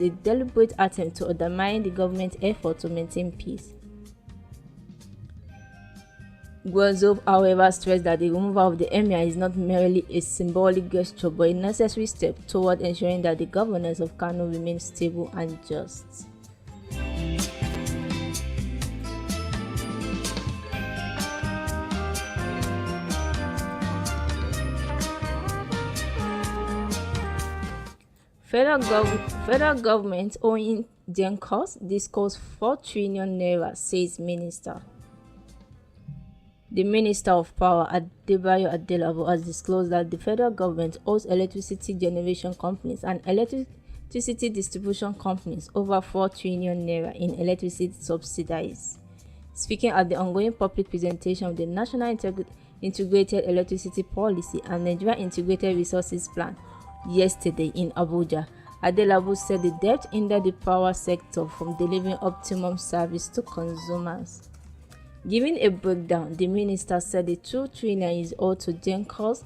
a deliberate attempt to undermine the government's effort to maintain peace. Guazov, however, stressed that the removal of the emir is not merely a symbolic gesture but a necessary step toward ensuring that the governance of Kano remains stable and just. Federal government owing Gen cost discourse 4 trillion naira, says minister. The Minister of Power, Adeshewa Owolabi, has disclosed that the federal government owes electricity generation companies and electricity distribution companies over 4 trillion naira in electricity subsidies. Speaking at the ongoing public presentation of the National Integrated Electricity Policy and Nigeria Integrated Resources Plan yesterday in Abuja, Owolabi said the debt hindered the power sector from delivering optimum service to consumers. Giving a breakdown, the minister said the 2 trillion is owed to Gencos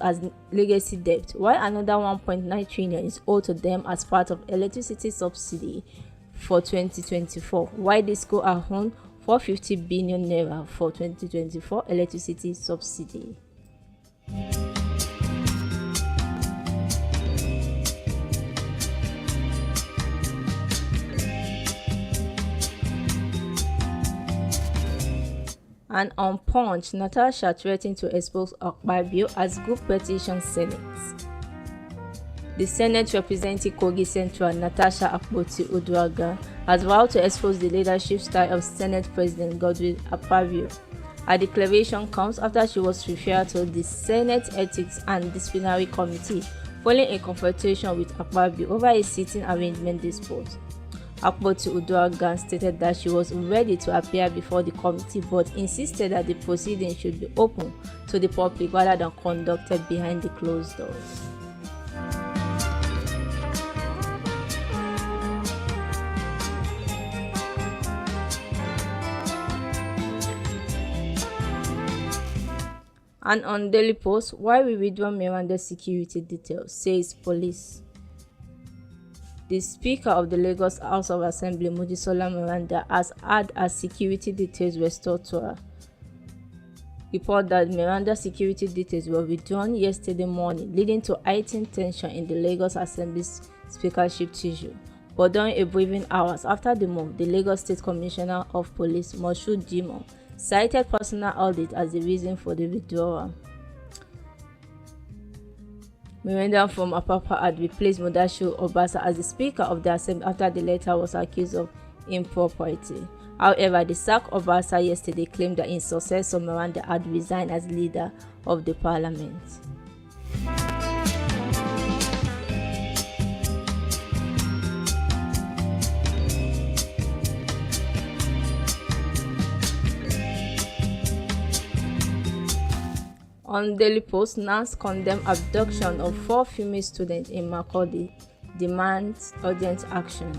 as legacy debt, while another 1.9 trillion is owed to them as part of electricity subsidy for 2024, while the school are owed 450 billion naira for 2024 electricity subsidy. And on Punch, Natasha threatened to expose Akpabio as group petition Senate. The Senate representing Kogi Central, Natasha Akpoti-Uduaghan, has vowed to expose the leadership style of Senate President Godwin Akpabio. Her declaration comes after she was referred to the Senate Ethics and Disciplinary Committee following a confrontation with Akpabio over a seating arrangement dispute. Akpoti-Uduaghan stated that she was ready to appear before the committee but insisted that the proceedings should be open to the public rather than conducted behind the closed doors. And on Daily Post, why we withdraw Miranda security details, says police. The Speaker of the Lagos House of Assembly, Mojisola Miranda, has had her security details restored to her. Report that Miranda's security details were withdrawn yesterday morning, leading to heightened tension in the Lagos Assembly's speakership tissue. But during a briefing hours after the move, the Lagos State Commissioner of Police, Moshood Jimoh, cited personal audit as the reason for the withdrawal. Miranda from Apapa had replaced Mudashiru Obasa as the Speaker of the Assembly after the latter was accused of impropriety. However, the sack of Obasa yesterday claimed that his successor Miranda had resigned as leader of the parliament. On Daily Post, NANS condemned abduction of 4 female students in Makurdi, demands urgent action.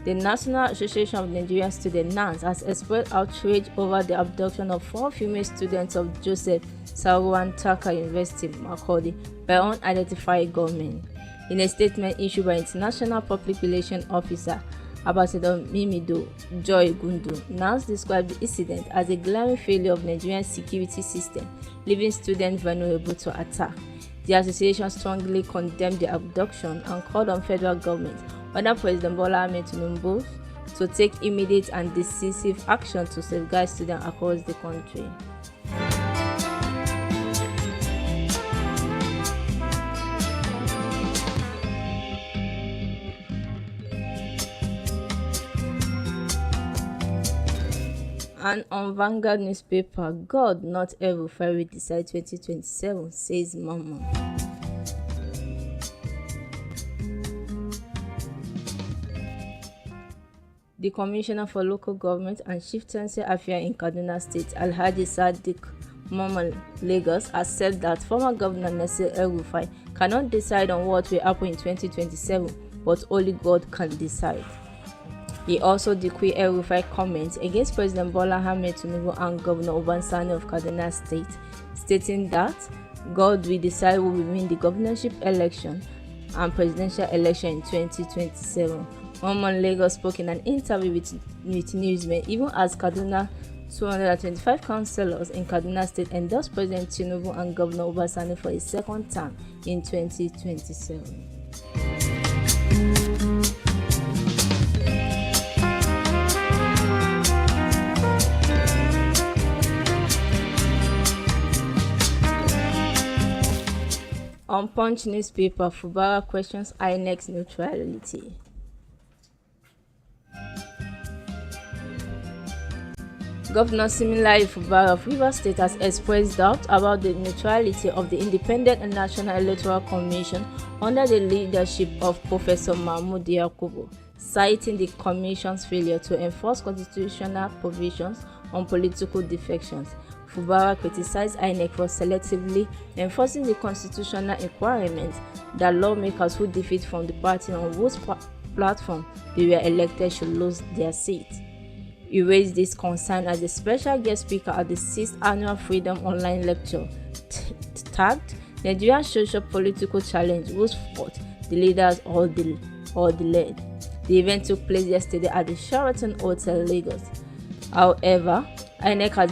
The National Association of Nigerian Students (NANS) has expressed outrage over the abduction of 4 female students of Joseph Sarwan Taka University, Makurdi, by unidentified gunmen. In a statement issued by International Public Relations Officer Ambassador Mimido Joy Gundu, NANS described the incident as a glaring failure of Nigerian security system, leaving students vulnerable to attack. The association strongly condemned the abduction and called on federal government under President Bola Ahmed Tinubu to take immediate and decisive action to safeguard students across the country. And on Vanguard newspaper, God not El-Rufai will decide 2027, says Mama. The Commissioner for Local Government and Chieftaincy Affairs in Kaduna State, Alhaji Sadiq Mohammed Lagos, has said that former Governor Nasir El-Rufai cannot decide on what will happen in 2027, but only God can decide. He also decreed El-Rufai comments against President Bola Ahmed Tinubu and Governor Obasanjo of Kaduna State, stating that God will decide who will win the governorship election and presidential election in 2027. One man Lagos spoke in an interview with newsmen, even as Kaduna 225 councillors in Kaduna State endorsed President Tinubu and Governor Obasani for a second term in 2027. On Punch newspaper, Fubara questions INEC's neutrality. Governor Similayi Fubara of Rivers State has expressed doubt about the neutrality of the Independent and National Electoral Commission under the leadership of Professor Mahmood Yakubu, citing the Commission's failure to enforce constitutional provisions on political defections. Fubara criticized INEC for selectively enforcing the constitutional requirement that lawmakers who defeat from the party on whose platform they were elected should lose their seat. He raised this concern as a special guest speaker at the 6th Annual Freedom Online Lecture tagged Nigeria's Socio-Political Challenge, whose fought the leaders or the led. The event took place yesterday at the Sheraton Hotel, Lagos. However, INEC has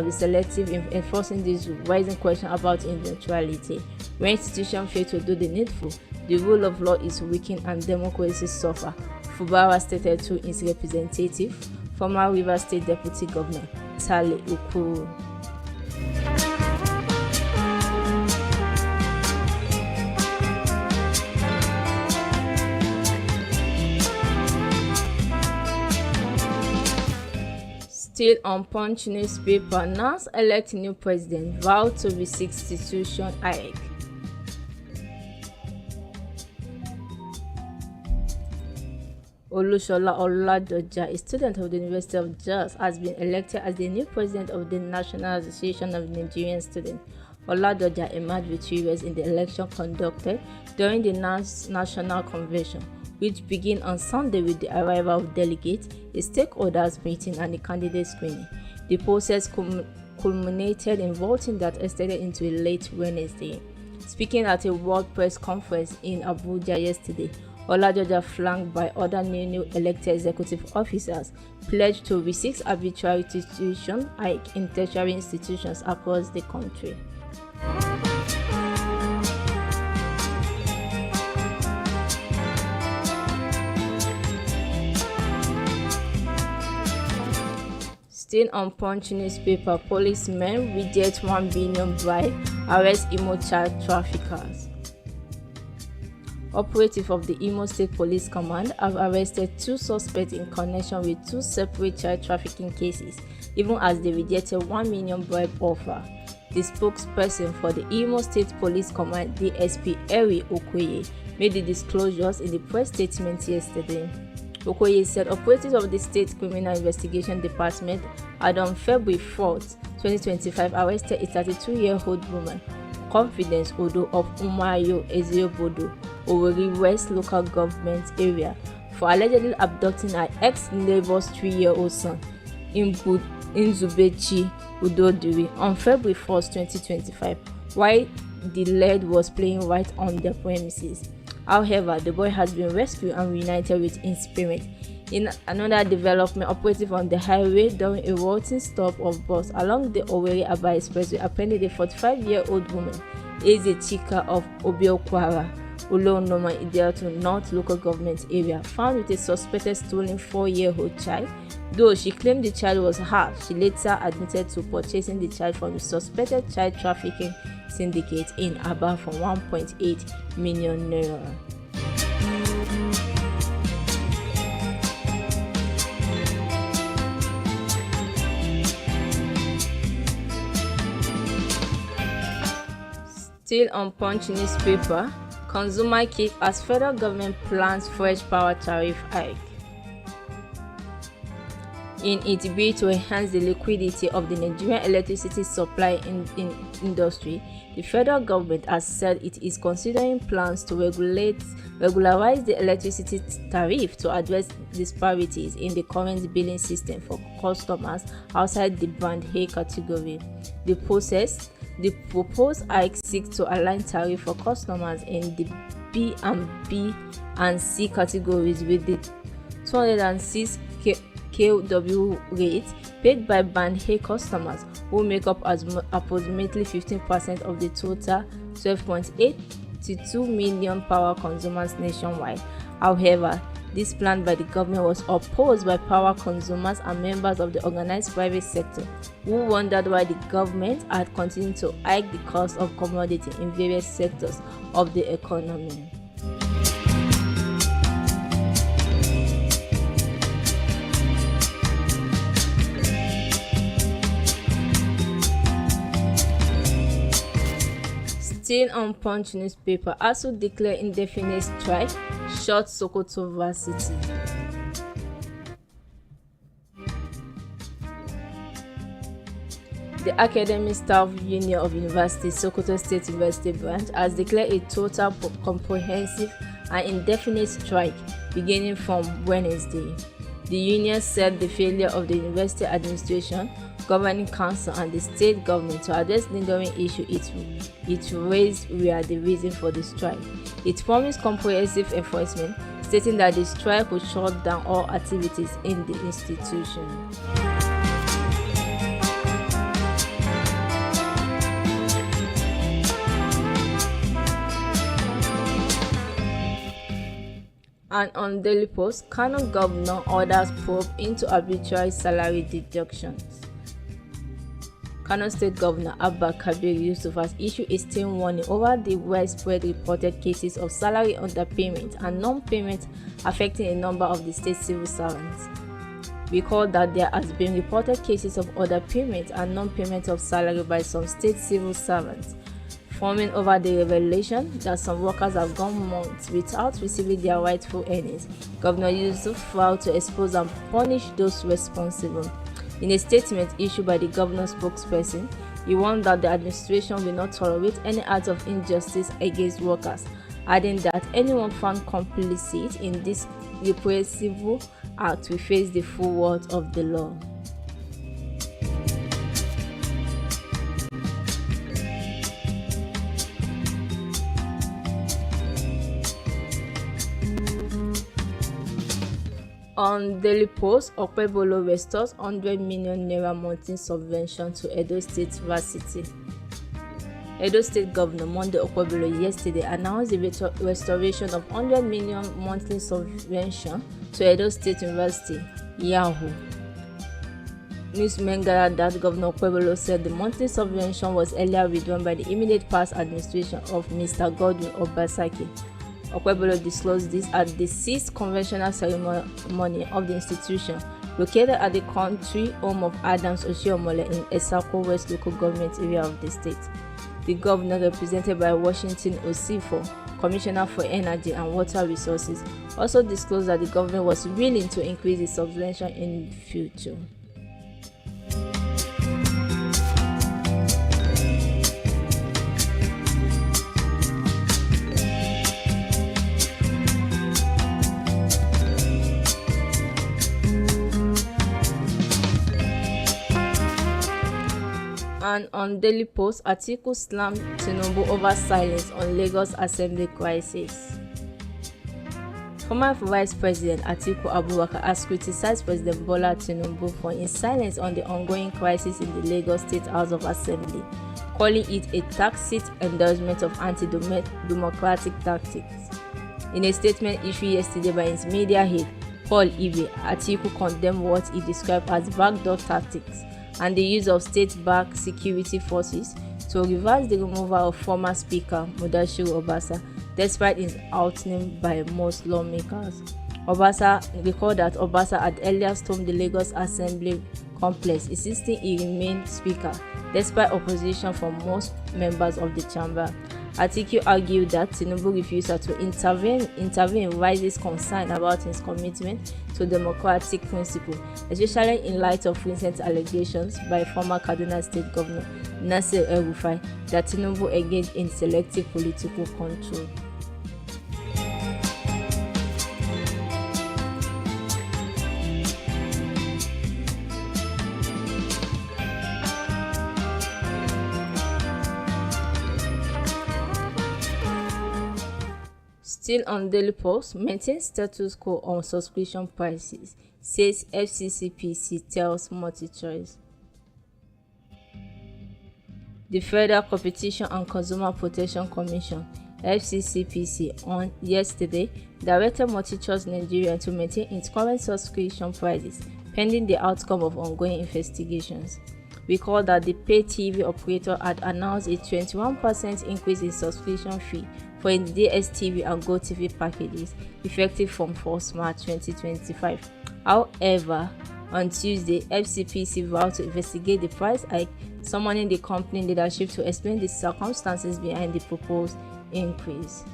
been selective in enforcing this rising question about neutrality. When institutions fail to do the needful, the rule of law is weakened and democracy suffer. Fubara stated to his representative, former Rivers State Deputy Governor Tale Ukuru. Still on Punch newspaper, NAS elect new president, vow to resist institution IFE. Olusola Oladoja, a student of the University of Jos, has been elected as the new president of the National Association of Nigerian Students. Oladoja emerged victorious in the election conducted during the NAS National Convention, which began on Sunday with the arrival of delegates, a stakeholders meeting, and a candidate screening. The process culminated in voting that extended into a late Wednesday. Speaking at a World Press Conference in Abuja yesterday, Oladoja, flanked by other newly elected executive officers, pledged to resist arbitrary institution IFE in tertiary institutions across the country. Still on Punch newspaper, policemen reject 1 billion bribe, arrest Imo child traffickers. Operatives of the Imo State Police Command have arrested 2 suspects in connection with 2 separate child trafficking cases, even as they rejected 1 million bribe offer. The spokesperson for the Imo State Police Command, DSP Eri Okoye, made the disclosures in the press statement yesterday. Okoye said operatives of the State Criminal Investigation Department had on February 4, 2025 arrested a 32-year-old woman, Confidence Odo of Umayo Eziobodo, Owerri West local government area, for allegedly abducting her ex-neighbor's 3-year-old son, Nzubechi Udodiri, on February 1, 2025, while the lead was playing right on their premises. However, the boy has been rescued and reunited with his parents. In another development, operative on the highway during a routine stop of bus along the Owerri-Aba Expressway apprehended a 45-year-old woman, Eze Chika of Obiokwara, Ulonoma Idelto North local government area, found with a suspected stolen 4-year-old child. Though she claimed the child was hers, she later admitted to purchasing the child from the suspected child trafficking syndicate in Aba for 1.8 million naira. Still on Punch newspaper, consumer kick as federal government plans fresh power tariff hike. In its bid to enhance the liquidity of the Nigerian electricity supply industry, the federal government has said it is considering plans to regularize the electricity tariff to address disparities in the current billing system for customers outside the Band A category. The process The proposed hike seeks to align tariff for customers in the B and C categories with the 206 kW rate paid by Band A customers, who make up approximately 15% of the total 12.82 million power consumers nationwide. However, this plan by the government was opposed by power consumers and members of the organized private sector, who wondered why the government had continued to hike the cost of commodity in various sectors of the economy. Still on Punch newspaper, ASUU declare indefinite strike, short Sokoto varsity. The Academic Staff Union of University, Sokoto State University Branch, has declared a total comprehensive and indefinite strike beginning from Wednesday. The union said the failure of the university administration, governing council and the state government to address lingering issues it raised were the reason for the strike. It promised comprehensive enforcement, stating that the strike would shut down all activities in the institution. And on Daily Post, Kano governor orders probe into arbitrary salary deductions. Kano State Governor Abba Kabir Yusuf has issued a stern warning over the widespread reported cases of salary underpayment and non-payment affecting a number of the state civil servants. Recall that there has been reported cases of underpayment and non-payment of salary by some state civil servants, forming over the revelation that some workers have gone months without receiving their rightful earnings. Governor Yusuf vowed to expose and punish those responsible. In a statement issued by the governor's spokesperson, he warned that the administration will not tolerate any act of injustice against workers, adding that anyone found complicit in this repressive act will face the full wrath of the law. On Daily Post, Okpebholo restores 100 million naira monthly subvention to Edo State Varsity. Edo State Governor Monday Okpebholo yesterday announced the restoration of 100 million monthly subvention to Edo State University, Yahoo. Newsmen gathered that Governor Okpebholo said the monthly subvention was earlier withdrawn by the immediate past administration of Mr. Godwin Obasaki. Okpebholo disclosed this at the 6th conventional ceremony of the institution, located at the country home of Adams Oshiomhole in Esako West local government area of the state. The governor, represented by Washington Osifo, Commissioner for Energy and Water Resources, also disclosed that the government was willing to increase the subvention in the future. And on Daily Post, Atiku slammed Tinubu over silence on Lagos Assembly crisis. Former Vice President Atiku Abubakar has criticized President Bola Tinubu for his silence on the ongoing crisis in the Lagos State House of Assembly, calling it a tacit endorsement of anti-democratic tactics. In a statement issued yesterday by his media head, Paul Ibe, Atiku condemned what he described as backdoor tactics and the use of state-backed security forces to reverse the removal of former Speaker Mudashiru Obasa, despite his outtname by most lawmakers. Recalled that Obasa had earlier stormed the Lagos Assembly complex, insisting he remained Speaker, despite opposition from most members of the chamber. Atiku argued that Tinubu's refusal to intervene raises concern about his commitment to democratic principle, especially in light of recent allegations by former Kaduna State Governor Nasir El-Rufai that Tinubu engaged in selective political control. Still on Daily Post, maintain status quo on subscription prices, says FCCPC tells MultiChoice. The Federal Competition and Consumer Protection Commission (FCCPC) on yesterday directed MultiChoice Nigeria to maintain its current subscription prices pending the outcome of ongoing investigations. Recall that the pay TV operator had announced a 21% increase in subscription fee for its DSTV and GoTV packages effective from 1st March 2025. However, on Tuesday, FCPC vowed to investigate the price hike, summoning the company leadership to explain the circumstances behind the proposed increase.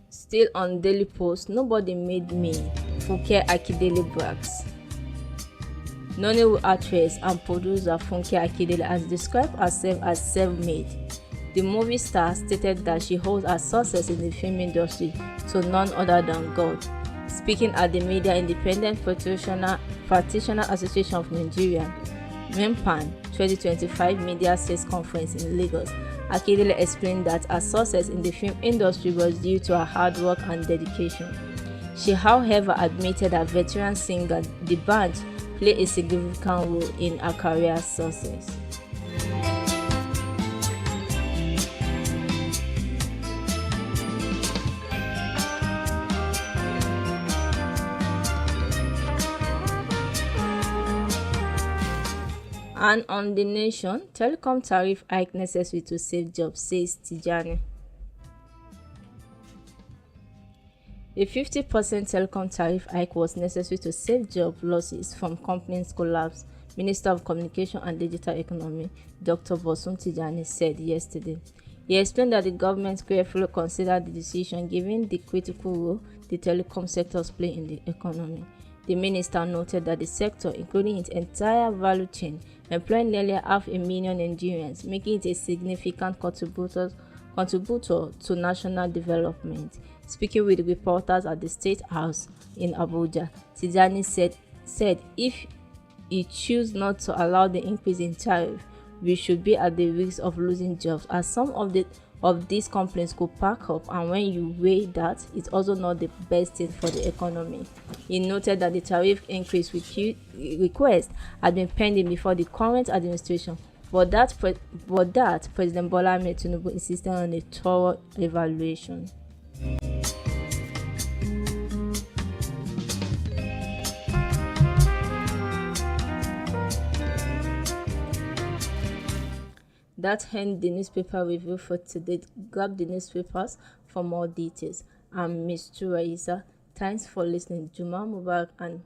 Still on Daily Post, nobody made me, Funke Akindele brags. Nollywood actress and producer Funke Akindele has described herself as self-made. The movie star stated that she owes her success in the film industry to none other than God. Speaking at the Media Independent Practitioner Association of Nigeria (MEMPAN) 2025 Media Sales Conference in Lagos, Akindele explained that her success in the film industry was due to her hard work and dedication. She, however, admitted that veteran singer The Band played a significant role in her career success. And on The Nation, telecom tariff hike necessary to save jobs, says Tijani. A 50% telecom tariff hike was necessary to save job losses from companies' collapse, Minister of Communication and Digital Economy, Dr. Bosun Tijani, said yesterday. He explained that the government carefully considered the decision given the critical role the telecom sectors play in the economy. The minister noted that the sector, including its entire value chain, employed nearly 500,000 Nigerians, making it a significant contributor to national development. Speaking with reporters at the State House in Abuja, Tijani said if he chooses not to allow the increase in tariff, we should be at the risk of losing jobs, as some of these companies could pack up, and when you weigh that, it's also not the best thing for the economy. He noted that the tariff increase request had been pending before the current administration, but that President Bola Ahmed Tinubu insisted on a thorough evaluation. That ends the newspaper review for today. Grab the newspapers for more details. I'm Ms. Churaisa. Thanks for listening. Juma Mubarak and